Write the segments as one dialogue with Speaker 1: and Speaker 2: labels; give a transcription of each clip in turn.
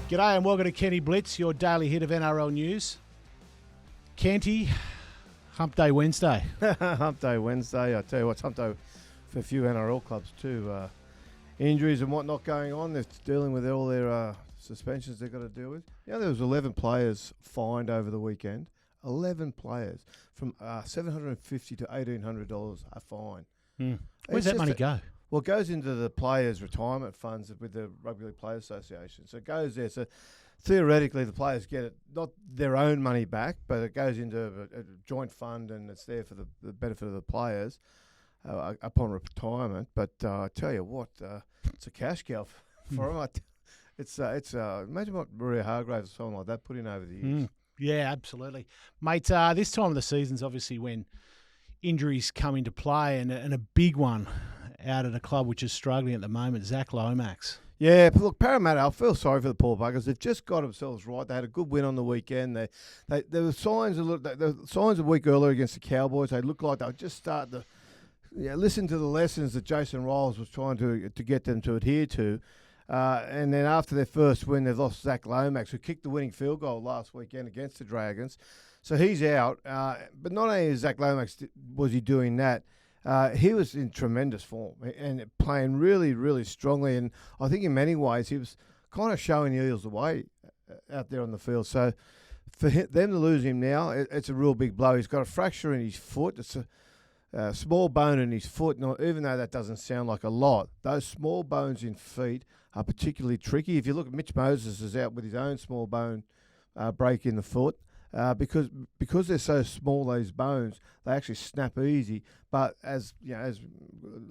Speaker 1: G'day and welcome to Kenty Blitz, your daily hit of NRL news. Kenty, Hump Day Wednesday.
Speaker 2: Hump Day Wednesday. I tell you what, it's Hump Day for a few NRL clubs too. Injuries and whatnot going on. They're dealing with all their suspensions they've got to deal with. Yeah, there was 11 players fined over the weekend. 11 players from $750 to $1,800 a fine.
Speaker 1: Where's that money go?
Speaker 2: Well, it goes into the players' retirement funds with the Rugby League Players Association. So it goes there. So theoretically, the players get it, not their own money back, but it goes into a joint fund and it's there for the benefit of the players upon retirement. But I tell you what, it's a cash cow for them. It's imagine what Maria Hargraves or someone like that put in over the years.
Speaker 1: Yeah, absolutely. Mate, this time of the season's obviously when injuries come into play and a big one out at a club which is struggling at the moment, Zac Lomax.
Speaker 2: Yeah, but look, Parramatta, I feel sorry for the poor buggers. They've just got themselves right. They had a good win on the weekend. There were signs a week earlier against the Cowboys. They looked like they were just starting to listen to the lessons that Jason Riles was trying to get them to adhere to. And then after their first win, they've lost Zac Lomax, who kicked the winning field goal last weekend against the Dragons. So he's out. But not only is Zac Lomax was he doing that, he was in tremendous form and playing really, really strongly. And I think in many ways he was kind of showing the Eels the way out there on the field. So for them to lose him now, it's a real big blow. He's got a fracture in his foot. It's a small bone in his foot. Now, even though that doesn't sound like a lot, those small bones in feet are particularly tricky. If you look at Mitch Moses is out with his own small bone break in the foot. Because they're so small, those bones, they actually snap easy. But as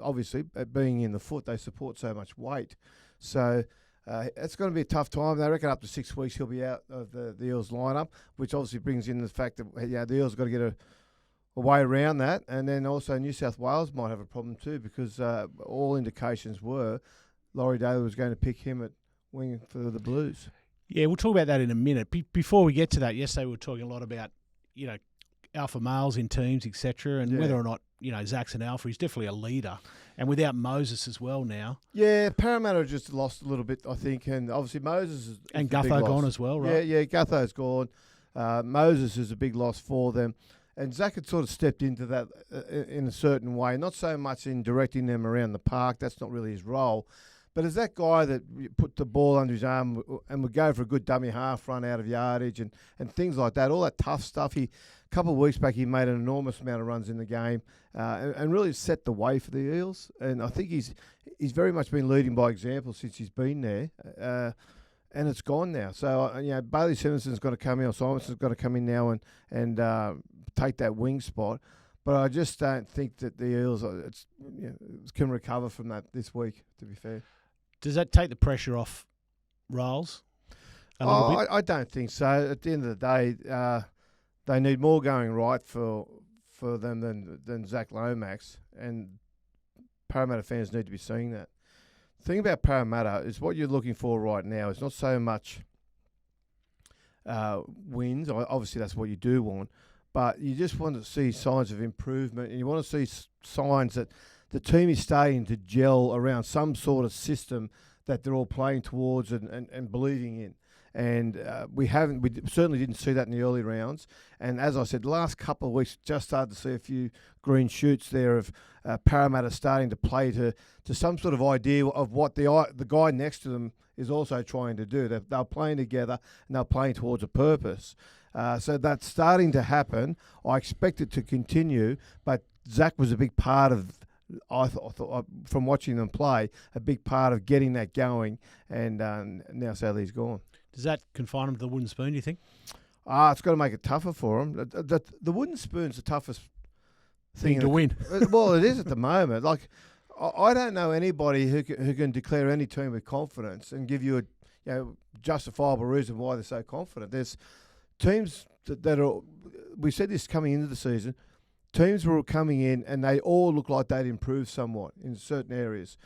Speaker 2: obviously being in the foot, they support so much weight. So it's going to be a tough time. They reckon up to 6 weeks he'll be out of the Eels lineup, which obviously brings in the fact that the Eels got to get a way around that. And then also New South Wales might have a problem too, because all indications were Laurie Daly was going to pick him at wing for the Blues.
Speaker 1: Yeah, we'll talk about that in a minute. Before we get to that, yesterday we were talking a lot about, alpha males in teams, etc., and whether or not, Zac's an alpha. He's definitely a leader. And without Moses as well now. Yeah,
Speaker 2: Parramatta just lost a little bit, I think, and obviously Moses is
Speaker 1: and Gutho gone as well, right?
Speaker 2: Yeah, Gutho's gone. Moses is a big loss for them. And Zac had sort of stepped into that in a certain way, not so much in directing them around the park. That's not really his role. But as that guy that put the ball under his arm and would go for a good dummy half run out of yardage and things like that, all that tough stuff, a couple of weeks back he made an enormous amount of runs in the game and really set the way for the Eels. And I think he's very much been leading by example since he's been there. And it's gone now. So, Bailey Simonson's got to come in, or Simonson's got to come in now and take that wing spot. But I just don't think that the Eels can recover from that this week, to be fair.
Speaker 1: Does that take the pressure off Riles a little bit?
Speaker 2: I don't think so. At the end of the day, they need more going right for them than Zac Lomax, and Parramatta fans need to be seeing that. The thing about Parramatta is what you're looking for right now is not so much wins. Obviously, that's what you do want, but you just want to see signs of improvement, and you want to see signs that the team is starting to gel around some sort of system that they're all playing towards and believing in. And we certainly didn't see that in the early rounds. And as I said, the last couple of weeks just started to see a few green shoots there of Parramatta starting to play to some sort of idea of what the guy next to them is also trying to do. They're playing together and they're playing towards a purpose. So that's starting to happen. I expect it to continue, but Zac was a big part of, I thought from watching them play, a big part of getting that going, and now sadly he's gone.
Speaker 1: Does that confine him to the wooden spoon, do you think?
Speaker 2: It's got to make it tougher for him. The wooden spoon's the toughest thing
Speaker 1: to win.
Speaker 2: Well, it is at the moment. Like, I don't know anybody who can declare any team with confidence and give you a justifiable reason why they're so confident. There's teams that are, we said this coming into the season, teams were coming in and they all look like they'd improved somewhat in certain areas.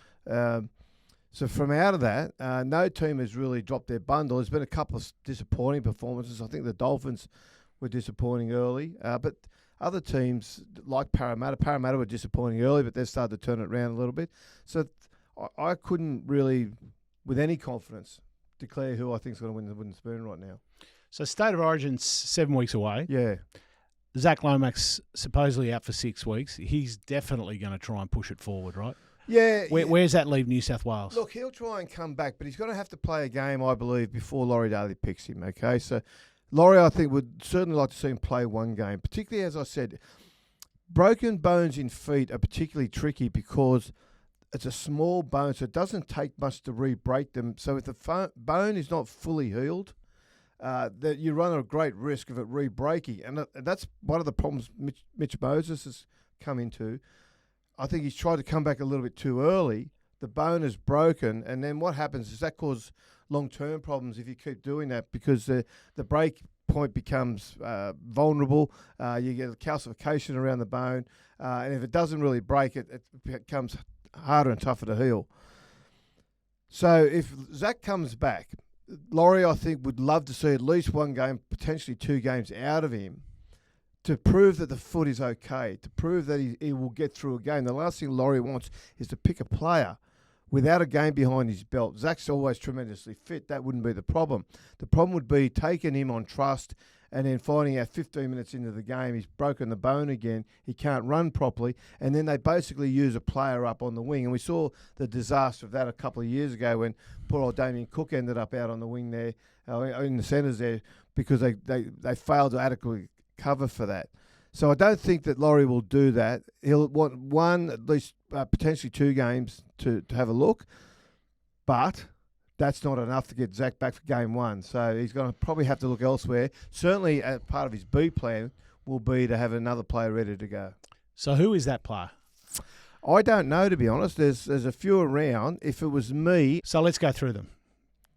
Speaker 2: So from out of that, no team has really dropped their bundle. There's been a couple of disappointing performances. I think the Dolphins were disappointing early, but other teams like Parramatta were disappointing early, but they've started to turn it around a little bit. So I couldn't really, with any confidence, declare who I think is going to win the wooden spoon right now.
Speaker 1: So State of Origin's 7 weeks away.
Speaker 2: Yeah.
Speaker 1: Zac Lomax supposedly out for 6 weeks. He's definitely going to try and push it forward, right?
Speaker 2: Yeah.
Speaker 1: Where's that leave New South Wales?
Speaker 2: Look, he'll try and come back, but he's going to have to play a game, I believe, before Laurie Daly picks him, okay? So Laurie, I think, would certainly like to see him play one game, particularly, as I said, broken bones in feet are particularly tricky because it's a small bone, so it doesn't take much to re-break them. So if the bone is not fully healed, that you run a great risk of it re-breaking. And that's one of the problems Mitch Moses has come into. I think he's tried to come back a little bit too early. The bone is broken, and then what happens is that causes long-term problems if you keep doing that because the break point becomes vulnerable. You get calcification around the bone, and if it doesn't really break, it becomes harder and tougher to heal. So if Zac comes back, Laurie, I think, would love to see at least one game, potentially 2 games out of him to prove that the foot is okay, to prove that he will get through a game. The last thing Laurie wants is to pick a player without a game behind his belt. Zac's always tremendously fit. That wouldn't be the problem. The problem would be taking him on trust and then finding out 15 minutes into the game he's broken the bone again, he can't run properly, and then they basically use a player up on the wing. And we saw the disaster of that a couple of years ago when poor old Damien Cook ended up out on the wing there, in the centres there, because they failed to adequately cover for that. So I don't think that Laurie will do that. He'll want one, at least potentially 2 games to have a look, but that's not enough to get Zac back for game 1. So he's going to probably have to look elsewhere. Certainly, part of his B plan will be to have another player ready to go.
Speaker 1: So who is that player?
Speaker 2: I don't know, to be honest. There's a few around. If it was me...
Speaker 1: So let's go through them.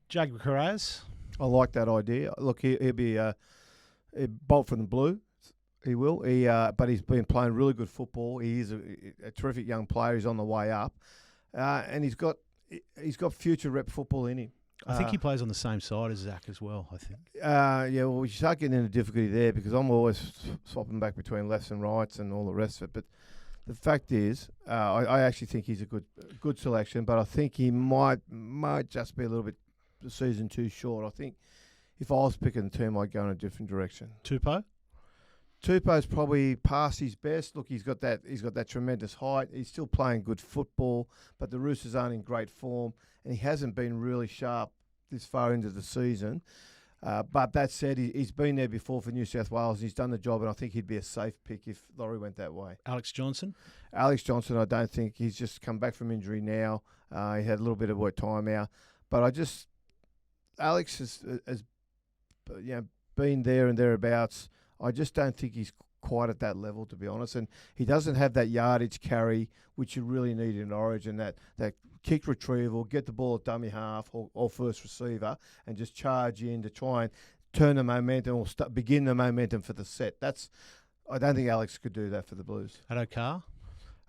Speaker 1: Jacob Carraz.
Speaker 2: I like that idea. Look, he'll be a bolt from the blue. He will. But he's been playing really good football. He is a terrific young player. He's on the way up. And he's got future rep football in him.
Speaker 1: I think he plays on the same side as Zac as well, I think.
Speaker 2: Yeah, well, we start getting into difficulty there because I'm always swapping back between lefts and rights and all the rest of it. But the fact is, I actually think he's a good selection, but I think he might just be a little bit the season too short. I think if I was picking the team, I'd go in a different direction. Tupou's probably past his best. Look, he's got that tremendous height. He's still playing good football, but the Roosters aren't in great form, and he hasn't been really sharp this far into the season. But that said, he's been there before for New South Wales. He's done the job, and I think he'd be a safe pick if Laurie went that way.
Speaker 1: Alex Johnson,
Speaker 2: I don't think he's just come back from injury now. He had a little bit of work time out, but Alex has been there and thereabouts. I just don't think he's quite at that level, to be honest. And he doesn't have that yardage carry, which you really need in Origin, that kick retrieval, get the ball at dummy half or first receiver and just charge in to try and turn the momentum or begin the momentum for the set. I don't think Alex could do that for the Blues.
Speaker 1: Addo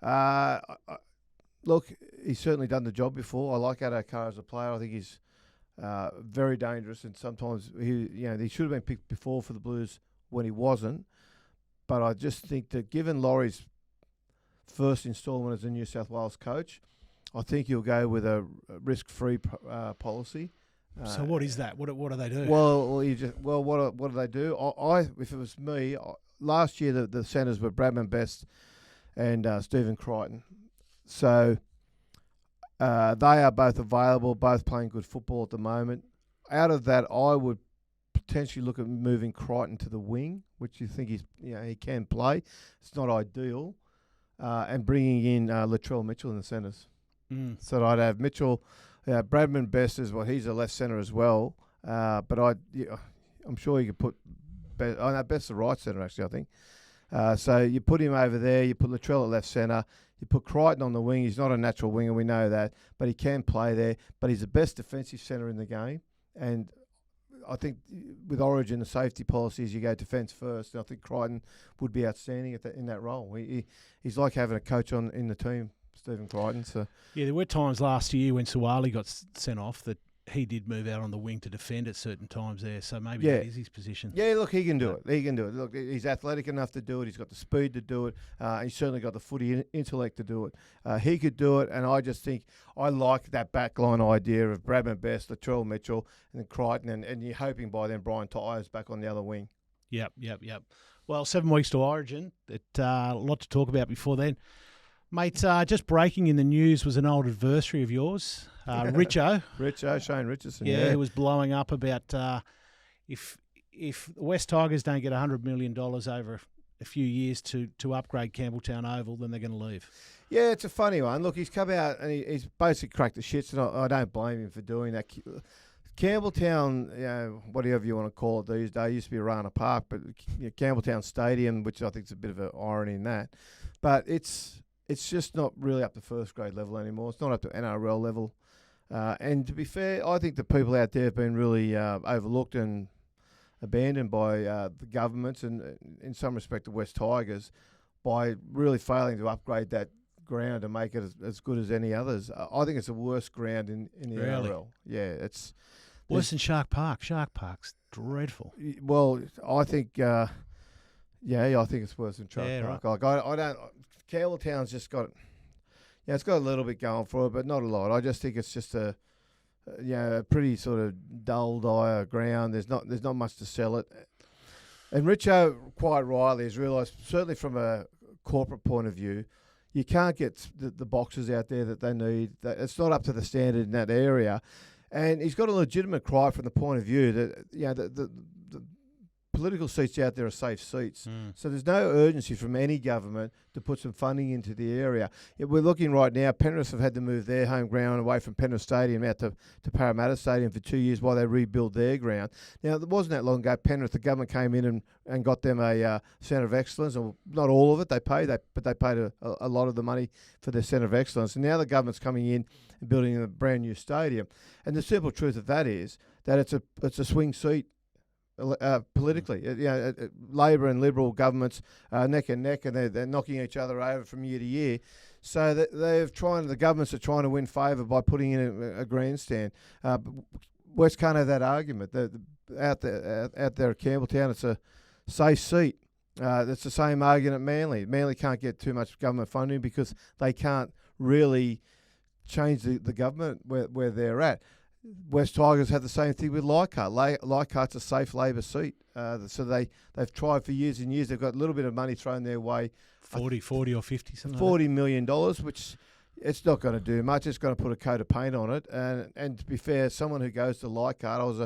Speaker 1: Carr?
Speaker 2: Look, he's certainly done the job before. I like Addo Carr as a player. I think he's very dangerous, and sometimes he should have been picked before for the Blues when he wasn't. But I just think that given Laurie's first instalment as a New South Wales coach, I think he'll go with a risk-free policy.
Speaker 1: So what is that? What do they do?
Speaker 2: Well, what do they do? If it was me, last year the centres were Bradman Best and Stephen Crichton. So they are both available, both playing good football at the moment. Out of that, I would potentially look at moving Crichton to the wing, which you think he can play. It's not ideal, and bringing in Latrell Mitchell in the centres. So I'd have Mitchell, Bradman Best as well. He's a left centre as well, but I'm sure you could put Best's the right centre actually. I think so. You put him over there. You put Latrell at left centre. You put Crichton on the wing. He's not a natural winger, we know that, but he can play there. But he's the best defensive centre in the game, and I think with Origin, the safety policies, you go defence first. And I think Crichton would be outstanding in that role. He's like having a coach in the team, Stephen Crichton. So
Speaker 1: yeah, there were times last year when Suwali got sent off that he did move out on the wing to defend at certain times there, so maybe
Speaker 2: Yeah.
Speaker 1: that is his position.
Speaker 2: Yeah, look, he can do it. He can do it. Look, he's athletic enough to do it. He's got the speed to do it. He's certainly got the footy intellect to do it. He could do it, and I just think I like that backline idea of Bradman Best, Latrell Mitchell, and then Crichton, and you're hoping by then Brian Tyers back on the other wing.
Speaker 1: Yep. Well, 7 weeks to Origin. A lot to talk about before then. Mate, just breaking in the news was an old adversary of yours, Richo.
Speaker 2: Shane Richardson.
Speaker 1: Yeah, who was blowing up about if the West Tigers don't get $100 million over a few years to upgrade Campbelltown Oval, then they're going to leave.
Speaker 2: Yeah, it's a funny one. Look, he's come out and he's basically cracked the shits, and I don't blame him for doing that. Campbelltown, whatever you want to call it these days, used to be Rana Park, but Campbelltown Stadium, which I think is a bit of an irony in that. But it's just not really up to first grade level anymore. It's not up to NRL level. And to be fair, I think the people out there have been really overlooked and abandoned by the governments and, in some respect, the West Tigers by really failing to upgrade that ground and make it as good as any others. I think it's the worst ground in the NRL. Yeah, it's
Speaker 1: worse than Shark Park. Shark Park's dreadful.
Speaker 2: Well, I think, I think it's worse than Shark Park.
Speaker 1: Right.
Speaker 2: Like I don't. Campbelltown's just got, it's got a little bit going for it, but not a lot. I just think it's just a pretty sort of dull, dire ground. There's not much to sell it. And Richo, quite rightly, has realised, certainly from a corporate point of view, you can't get the boxes out there that they need. It's not up to the standard in that area. And he's got a legitimate cry from the point of view that the political seats out there are safe seats. So there's no urgency from any government to put some funding into the area. We're looking right now, Penrith have had to move their home ground away from Penrith Stadium out to Parramatta Stadium for 2 years while they rebuild their ground. Now, it wasn't that long ago, Penrith, the government came in and got them a centre of excellence, or not all of it, but they paid a lot of the money for their centre of excellence. And now the government's coming in and building a brand new stadium. And the simple truth of that is that it's a swing seat. Politically, Labor and Liberal governments neck and neck, and they're knocking each other over from year to year. So that the governments are trying to win favour by putting in a grandstand. West can't have that argument. Out there at Campbelltown, it's a safe seat. It's the same argument at Manly. Manly can't get too much government funding because they can't really change the government where they're at. West Tigers had the same thing with Leichhardt. Leichhardt's a safe Labor seat. So they've tried for years and years. They've got a little bit of money thrown their way.
Speaker 1: 40 or 50, something
Speaker 2: $40 million, which it's not going to do much. It's going to put a coat of paint on it. And to be fair, someone who goes to Leichhardt, I was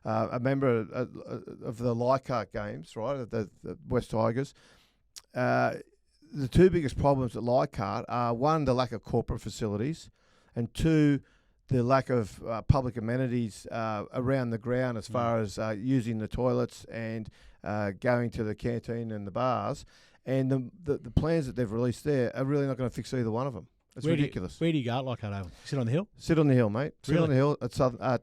Speaker 2: a member of the Leichhardt games, right, the West Tigers. The two biggest problems at Leichhardt are, one, the lack of corporate facilities, and two, the lack of public amenities around the ground as far as using the toilets and going to the canteen and the bars. And the plans that they've released there are really not going to fix either one of them. It's ridiculous.
Speaker 1: Where do you go at Leichhardt Oval? Sit on the hill?
Speaker 2: Sit on the hill, mate. Sit
Speaker 1: Really?
Speaker 2: on the hill at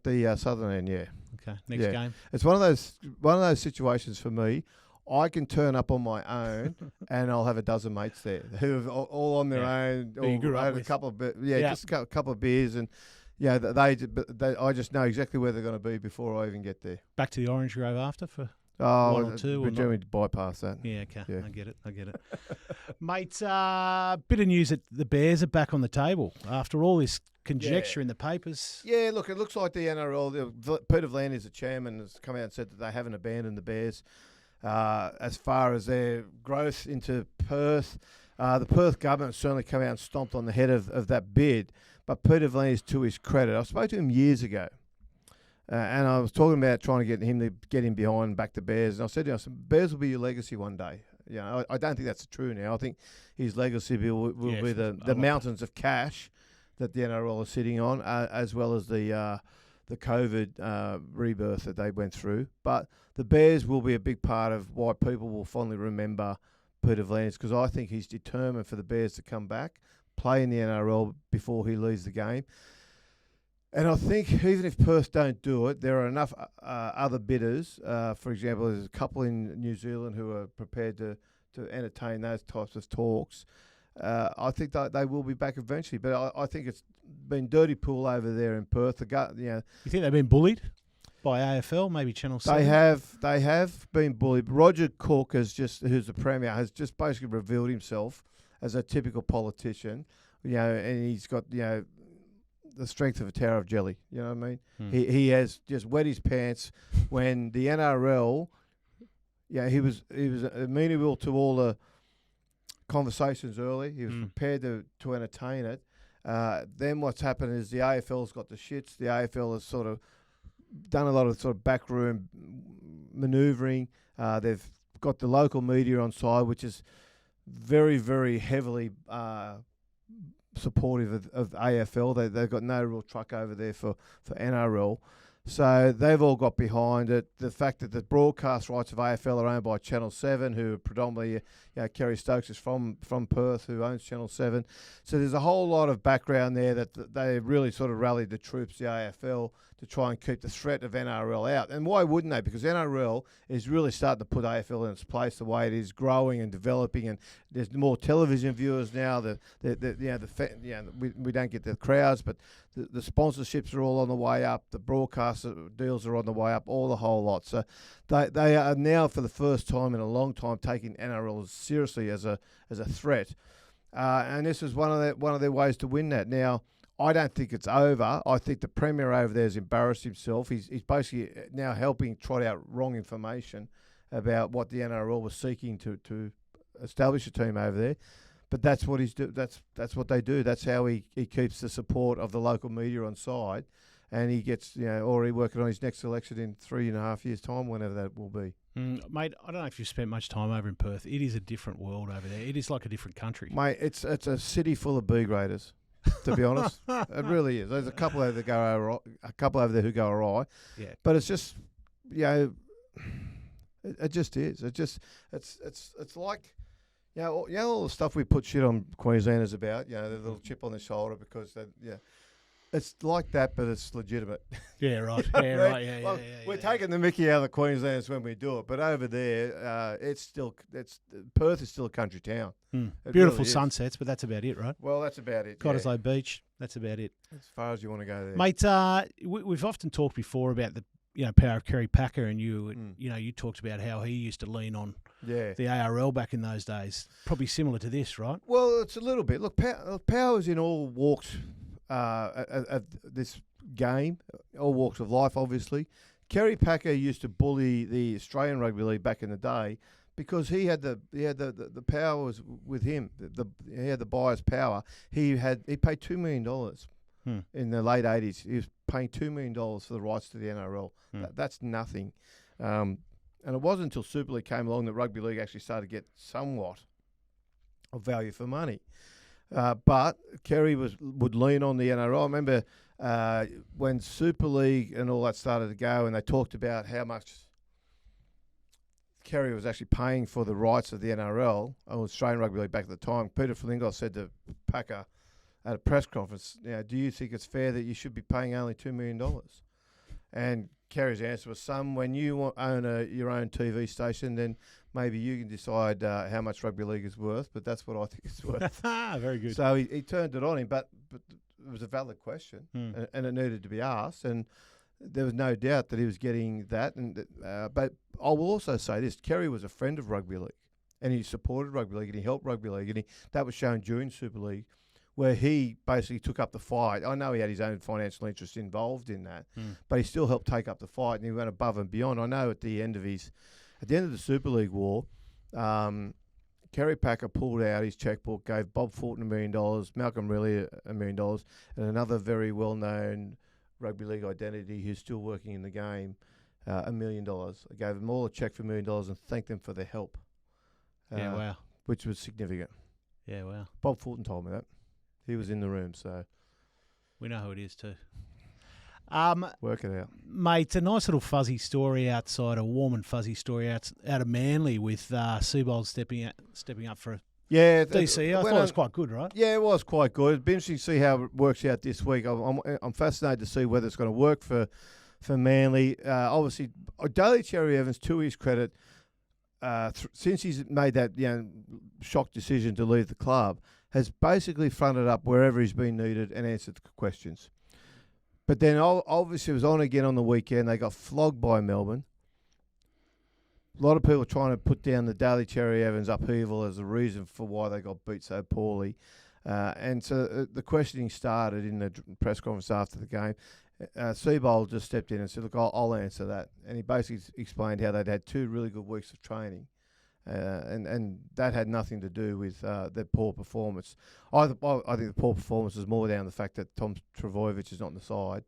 Speaker 2: the southern end, yeah.
Speaker 1: Okay, next game.
Speaker 2: It's one of those situations for me. I can turn up on my own, and I'll have a dozen mates there who are all on their own.
Speaker 1: Who you grew up
Speaker 2: had
Speaker 1: with.
Speaker 2: a couple of just a couple of beers, and I just know exactly where they're going to be before I even get there.
Speaker 1: Back to the Orange Grove after for
Speaker 2: one
Speaker 1: or two,
Speaker 2: but
Speaker 1: or
Speaker 2: generally bypass that.
Speaker 1: Yeah, okay.
Speaker 2: Yeah.
Speaker 1: I get it. Mate, bit of news that the Bears are back on the table after all this conjecture in the papers.
Speaker 2: Yeah, look, it looks like the NRL, Peter V'landys, the chairman, has come out and said that they haven't abandoned the Bears as far as their growth into Perth. The Perth government certainly come out and stomped on the head of that bid. But Peter V'landys, to his credit, I spoke to him years ago, and I was talking about trying to get him behind back the Bears. And I said to him, Bears will be your legacy one day. I don't think that's true now. I think his legacy will be the mountains of cash that the NRL is sitting on, as well as the COVID rebirth that they went through. But the Bears will be a big part of why people will fondly remember Peter V'landys, because I think he's determined for the Bears to come back, play in the NRL before he leaves the game. And I think even if Perth don't do it, there are enough other bidders. For example, there's a couple in New Zealand who are prepared to entertain those types of talks. I think that they will be back eventually. But I think it's been dirty pool over there in Perth.
Speaker 1: You think they've been bullied by AFL, maybe Channel 7?
Speaker 2: They have been bullied. Roger Cook who's the Premier, has just basically revealed himself as a typical politician, and he's got, the strength of a tower of jelly. You know what I mean? He has just wet his pants when the NRL, he was amenable to all the conversations early. He was prepared to entertain it. Then what's happened is the AFL's got the shits. The AFL has sort of done a lot of sort of backroom manoeuvring. They've got the local media on side, which is very, very heavily supportive of AFL. They've got no real truck over there for NRL. So they've all got behind it. The fact that the broadcast rights of AFL are owned by Channel 7, who are predominantly, Kerry Stokes is from Perth, who owns Channel 7. So there's a whole lot of background there that they really sort of rallied the troops, the AFL, to try and keep the threat of NRL out. And why wouldn't they? Because NRL is really starting to put AFL in its place the way it is growing and developing, and there's more television viewers now. We don't get the crowds, but the sponsorships are all on the way up. The broadcast deals are on the way up, all the whole lot. So they are now, for the first time in a long time, taking NRL seriously as a threat. And this is one of their ways to win that. Now, I don't think it's over. I think the Premier over there has embarrassed himself. He's basically now helping trot out wrong information about what the NRL was seeking to establish a team over there. But that's what that's what they do. That's how he keeps the support of the local media on side, and he gets already working on his next election in 3.5 years' time, whenever that will be.
Speaker 1: Mate, I don't know if you've spent much time over in Perth. It is a different world over there. It is like a different country.
Speaker 2: Mate, it's a city full of B graders. To be honest, it really is. There's a couple over there who go awry. Yeah, but it's just, it just is. It's like, all the stuff we put shit on Queenslanders about. The little chip on the shoulder because it's like that, but it's legitimate.
Speaker 1: Yeah, right. Yeah, right. Yeah,
Speaker 2: we're taking the mickey out of the Queenslanders when we do it, but over there, Perth is still a country town.
Speaker 1: Beautiful really sunsets, but that's about it, right?
Speaker 2: Well, that's about it.
Speaker 1: Cottesloe Beach, that's about it.
Speaker 2: As far as you want to go there,
Speaker 1: mate. We've often talked before about the power of Kerry Packer, and you talked about how he used to lean on the ARL back in those days. Probably similar to this, right?
Speaker 2: Well, it's a little bit. Look, power's in all walks of this game, all walks of life, obviously. Kerry Packer used to bully the Australian Rugby League back in the day because he had the power was with him. He had the buyer's power. He paid $2 million in the late 80s. He was paying $2 million for the rights to the NRL. That's nothing. And it wasn't until Super League came along that Rugby League actually started to get somewhat of value for money. But Kerry would lean on the NRL. I remember when Super League and all that started to go, and they talked about how much Kerry was actually paying for the rights of the NRL, or Australian Rugby League back at the time. Peter Flingos said to Packer at a press conference, do you think it's fair that you should be paying only $2 million? And Kerry's answer was, when you own your own TV station, then maybe you can decide how much rugby league is worth, but that's what I think it's worth.
Speaker 1: Very good.
Speaker 2: So he turned it on him, but it was a valid question, and it needed to be asked, and there was no doubt that he was getting that. But I will also say this: Kerry was a friend of rugby league, and he supported rugby league, and he helped rugby league, and that was shown during Super League, where he basically took up the fight. I know he had his own financial interest involved in that, but he still helped take up the fight, and he went above and beyond. I know at the end of the Super League war, Kerry Packer pulled out his checkbook, gave Bob Fulton $1 million, Malcolm Riley $1 million, and another very well-known rugby league identity who's still working in the game $1 million. I gave them all a check for $1 million and thanked them for their help.
Speaker 1: Wow.
Speaker 2: Which was significant.
Speaker 1: Yeah, wow.
Speaker 2: Bob Fulton told me that. He was in the room, so
Speaker 1: we know who it is too.
Speaker 2: Work it out,
Speaker 1: mate. A nice little fuzzy story outside, a warm and fuzzy story out of Manly with Seibold stepping up for DCE. I thought it was quite good, right?
Speaker 2: Yeah, it was quite good. It'd be interesting to see how it works out this week. I'm fascinated to see whether it's going to work for Manly. Obviously, Daly Cherry Evans, to his credit, since he's made that shock decision to leave the club, has basically fronted up wherever he's been needed and answered the questions. But then obviously it was on again on the weekend. They got flogged by Melbourne. A lot of people trying to put down the Daly Cherry Evans upheaval as the reason for why they got beat so poorly. And so the questioning started in the press conference after the game. Seibold just stepped in and said, look, I'll answer that. And he basically explained how they'd had 2 really good weeks of training. And that had nothing to do with their poor performance. I think the poor performance was more down the fact that Tom Trbojevic is not on the side.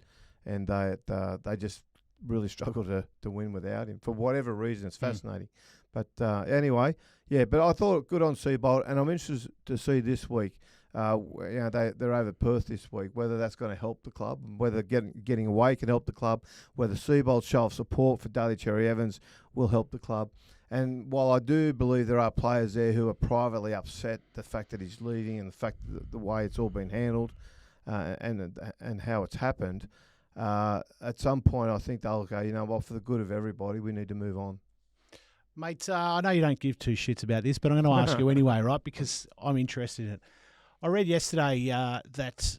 Speaker 2: And they just really struggled to win without him. For whatever reason, it's fascinating. But anyway, yeah, but I thought good on Seibold. And I'm interested to see this week. They're over Perth this week, whether that's going to help the club, whether getting away can help the club, whether Seibold's show of support for Daly Cherry Evans will help the club. And while I do believe there are players there who are privately upset the fact that he's leaving and the fact that the way it's all been handled and how it's happened, at some point I think they'll go, you know what, for the good of everybody, we need to move on.
Speaker 1: Mate, I know you don't give 2 shits about this, but I'm going to ask you anyway, right, because I'm interested in it. I read yesterday that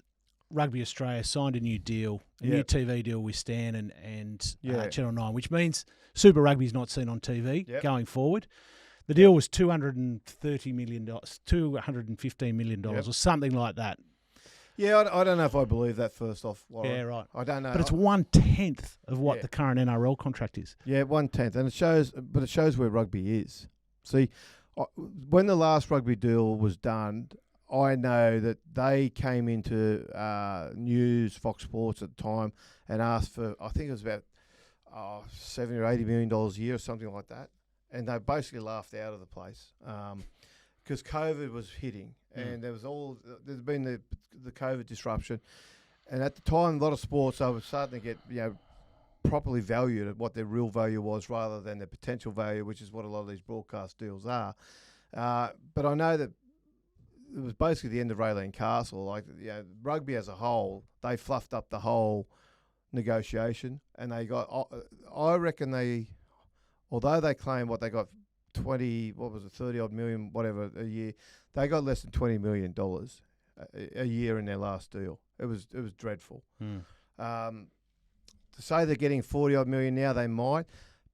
Speaker 1: Rugby Australia signed a new deal, new TV deal with Stan and Channel 9, which means Super Rugby's not seen on TV going forward. The deal was $230 million, $215 million or something like that.
Speaker 2: Yeah, I don't know if I believe that first off, Warren.
Speaker 1: Yeah, right.
Speaker 2: I don't know.
Speaker 1: But it's 1/10 of what the current NRL contract is.
Speaker 2: Yeah, 1/10. And it shows where rugby is. See, when the last rugby deal was done, I know that they came into News, Fox Sports at the time, and asked for, I think it was about $70 or $80 million a year or something like that. And they basically laughed out of the place because COVID was hitting, and there's been the COVID disruption. And at the time, a lot of sports, they were starting to get properly valued at what their real value was rather than their potential value, which is what a lot of these broadcast deals are. But I know that it was basically the end of Raylene Castle. Like, rugby as a whole, they fluffed up the whole negotiation, and they got. I reckon although they claim what they got, 30 odd million, whatever a year, they got less than $20 million a year in their last deal. It was dreadful. To say they're getting 40 odd million now, they might.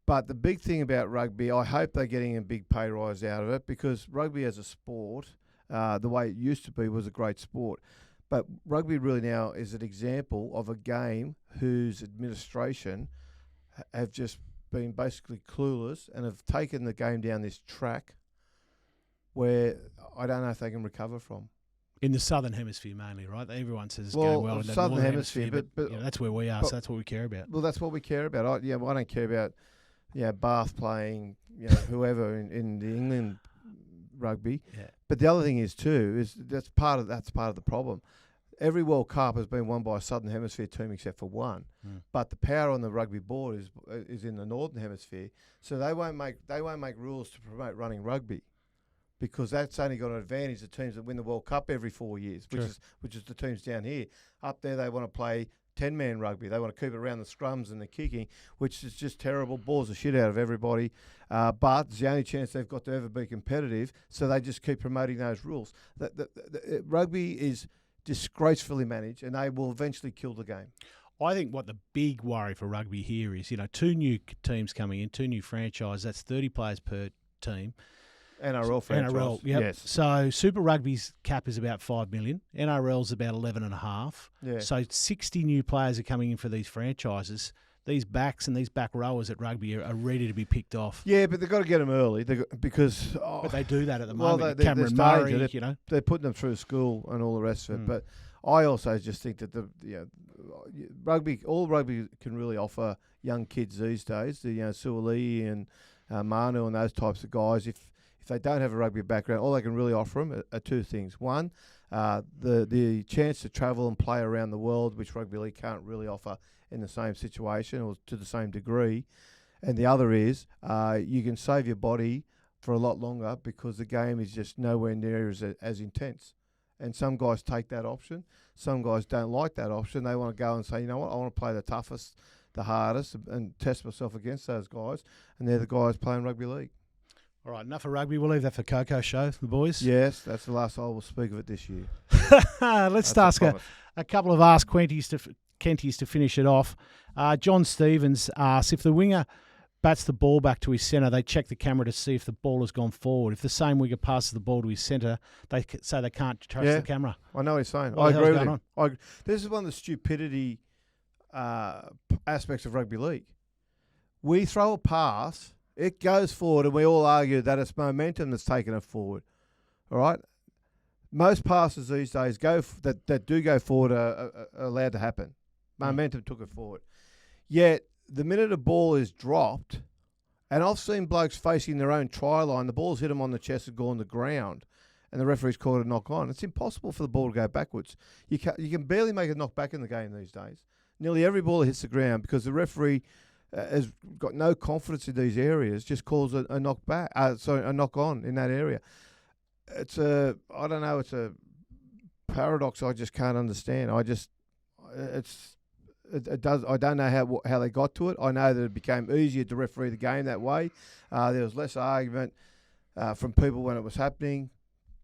Speaker 2: But the big thing about rugby, I hope they're getting a big pay rise out of it, because rugby as a sport, the way it used to be, was a great sport. But rugby really now is an example of a game whose administration have just been basically clueless and have taken the game down this track where I don't know if they can recover from.
Speaker 1: In the Southern Hemisphere mainly, right? Everyone says it's going well in the
Speaker 2: Southern
Speaker 1: Northern
Speaker 2: Hemisphere, but
Speaker 1: that's where we are, so that's what we care about.
Speaker 2: Well, that's what we care about. I don't care about Bath playing whoever in the England rugby. Yeah. But the other thing is too that's part of the problem. Every World Cup has been won by a Southern Hemisphere team except for one. But the power on the rugby board is in the Northern Hemisphere, so they won't make rules to promote running rugby, because that's only got an advantage of teams that win the World Cup every 4 years, which is the teams down here. Up there, they want to play 10-man rugby. They want to keep it around the scrums and the kicking, which is just terrible, bores the shit out of everybody. But it's the only chance they've got to ever be competitive, so they just keep promoting those rules. The rugby is disgracefully managed, and they will eventually kill the game.
Speaker 1: I think what the big worry for rugby here is, 2 new teams coming in, 2 new franchises. That's 30 players per team.
Speaker 2: NRL franchise.
Speaker 1: NRL, yep.
Speaker 2: Yes.
Speaker 1: So Super Rugby's cap is about 5 million. NRL's about 11.5.
Speaker 2: Yeah.
Speaker 1: So 60 new players are coming in for these franchises. These backs and these back rowers at rugby are ready to be picked off.
Speaker 2: Yeah, but they've got to get them early because...
Speaker 1: but they do that at the moment.
Speaker 2: Cameron
Speaker 1: Murray,
Speaker 2: They're putting them through school and all the rest of it. But I also just think that all rugby can really offer young kids these days, Suoli and Manu and those types of guys, if they don't have a rugby background, all they can really offer them are 2 things. One, the chance to travel and play around the world, which rugby league can't really offer in the same situation or to the same degree. And the other is you can save your body for a lot longer because the game is just nowhere near as intense. And some guys take that option. Some guys don't like that option. They want to go and say, you know what, I want to play the toughest, the hardest, and test myself against those guys. And they're the guys playing rugby league.
Speaker 1: All right, enough of rugby. We'll leave that for Coco Show, the boys.
Speaker 2: Yes, that's the last I will speak of it this year.
Speaker 1: Let's ask a couple of Ask Kentys to finish it off. John Stevens asks, if the winger bats the ball back to his centre, they check the camera to see if the ball has gone forward. If the same winger passes the ball to his centre, they say they can't trust the camera.
Speaker 2: I know what he's saying.
Speaker 1: What
Speaker 2: I agree with him. This is one of the stupidity aspects of rugby league. We throw a pass, it goes forward, and we all argue that it's momentum that's taken it forward. All right? Most passes these days that do go forward are allowed to happen. Momentum took it forward. Yet, the minute a ball is dropped, and I've seen blokes facing their own try line, the ball's hit them on the chest and gone on the ground, and the referee's called a knock on. It's impossible for the ball to go backwards. You can barely make a knock back in the game these days. Nearly every ball hits the ground because the referee has got no confidence in these areas, just calls a knock back, a knock on in that area. It's a paradox I just can't understand. I don't know how they got to it. I know that it became easier to referee the game that way. There was less argument from people when it was happening,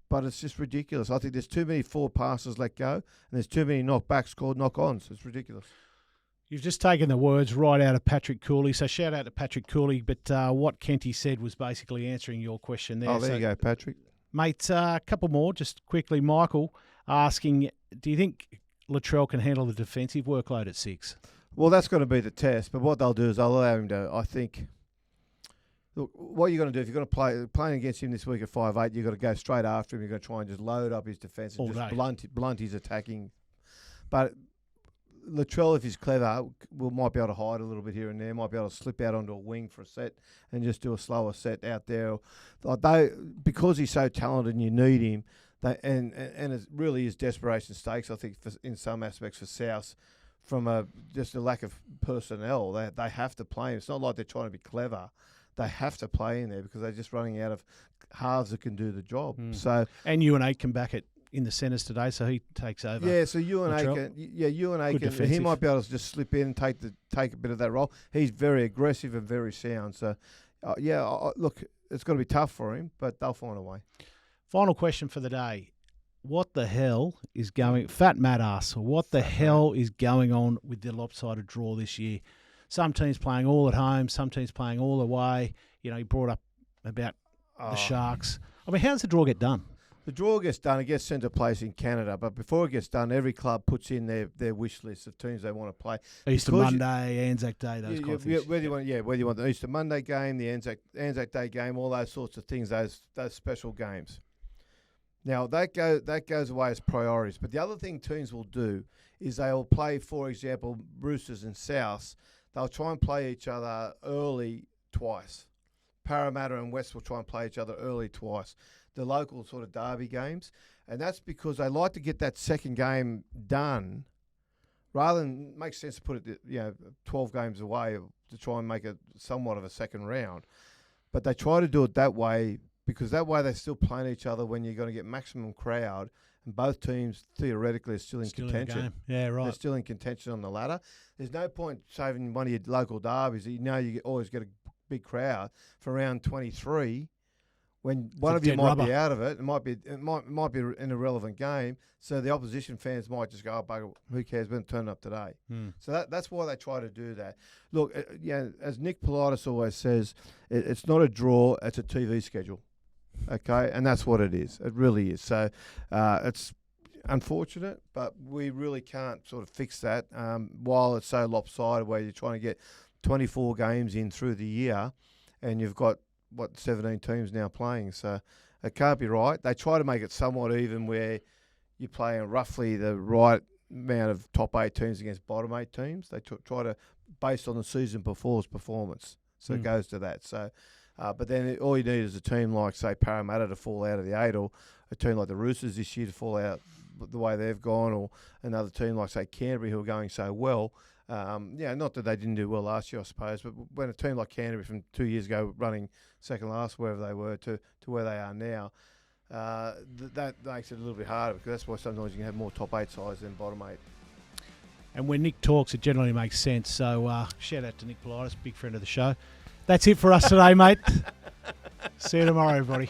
Speaker 2: but it's just ridiculous. I think there's too many forward passes let go, and there's too many knockbacks called knock-ons. It's ridiculous.
Speaker 1: You've just taken the words right out of Patrick Cooley, so shout out to Patrick Cooley. But what Kenty said was basically answering your question there.
Speaker 2: Oh, there you go, Patrick.
Speaker 1: Mate, a couple more, just quickly. Michael asking, do you think Latrell can handle the defensive workload at 6?
Speaker 2: Well, that's going to be the test, but what they'll do is they'll allow him to, I think, look, what you're going to do, if you're going to playing against him this week at 5'8", you've got to go straight after him. You've got to try and just load up his defence and just blunt his attacking. But Latrell, if he's clever, might be able to hide a little bit here and there, might be able to slip out onto a wing for a set and just do a slower set out there. Because he's so talented and you need him, and it really is desperation stakes, I think, in some aspects for South, from just a lack of personnel. They have to play him. It's not like they're trying to be clever. They have to play in there because they're just running out of halves that can do the job. So,
Speaker 1: and UNA come back in the centres today, so he takes over.
Speaker 2: Yeah, so UNA can, he might be able to just slip in and take a bit of that role. He's very aggressive and very sound. So, look, it's going to be tough for him, but they'll find a way. Final
Speaker 1: question for the day. What the hell is going... Fat Matt asks, what the hell is going on with the lopsided draw this year? Some teams playing all at home, some teams playing all away. You know, he brought up about the Sharks. I mean, how does the draw get done?
Speaker 2: The draw gets done. It gets sent to place in Canada, but before it gets done, every club puts in their wish list of teams they want to play.
Speaker 1: Easter Monday, Anzac Day, those kind of things.
Speaker 2: Whether you want the Easter Monday game, the Anzac Day game, all those sorts of things, those special games. Now that goes away as priorities. But the other thing teams will do is they will play, for example, Roosters and Souths. They'll try and play each other early twice. Parramatta and West will try and play each other early twice. The local sort of derby games, and that's because they like to get that second game done, rather than make sense to put it 12 games away to try and make it somewhat of a second round. But they try to do it that way because that way they're still playing each other when you're going to get maximum crowd, and both teams theoretically are still in contention.
Speaker 1: Yeah, right.
Speaker 2: They're still in contention on the ladder. There's no point saving one of your local derbies. You always get a big crowd for round 23. When one of you might be out of it, it might be an irrelevant game. So the opposition fans might just go, "Oh, bugger, who cares? We're turning up today." So that's why they try to do that. Look, as Nick Politis always says, it's not a draw; it's a TV schedule. Okay, and that's what it is. It really is. So it's unfortunate, but we really can't sort of fix that. While it's so lopsided, where you're trying to get 24 games in through the year, and you've got 17 teams now playing, so it can't be right. They try to make it somewhat even where you're playing roughly the right amount of top 8 teams against bottom 8 teams. They try to, based on the season before's performance, so it goes to that. So, but then all you need is a team like, say, Parramatta to fall out of the 8, or a team like the Roosters this year to fall out the way they've gone, or another team like, say, Canterbury, who are going so well. Not that they didn't do well last year, I suppose, but when a team like Canterbury from 2 years ago running second last, wherever they were, to where they are now, that makes it a little bit harder, because that's why sometimes you can have more top 8 sides than bottom 8.
Speaker 1: And when Nick talks, it generally makes sense. So shout out to Nick Politis, big friend of the show. That's it for us today, mate. See you tomorrow, everybody.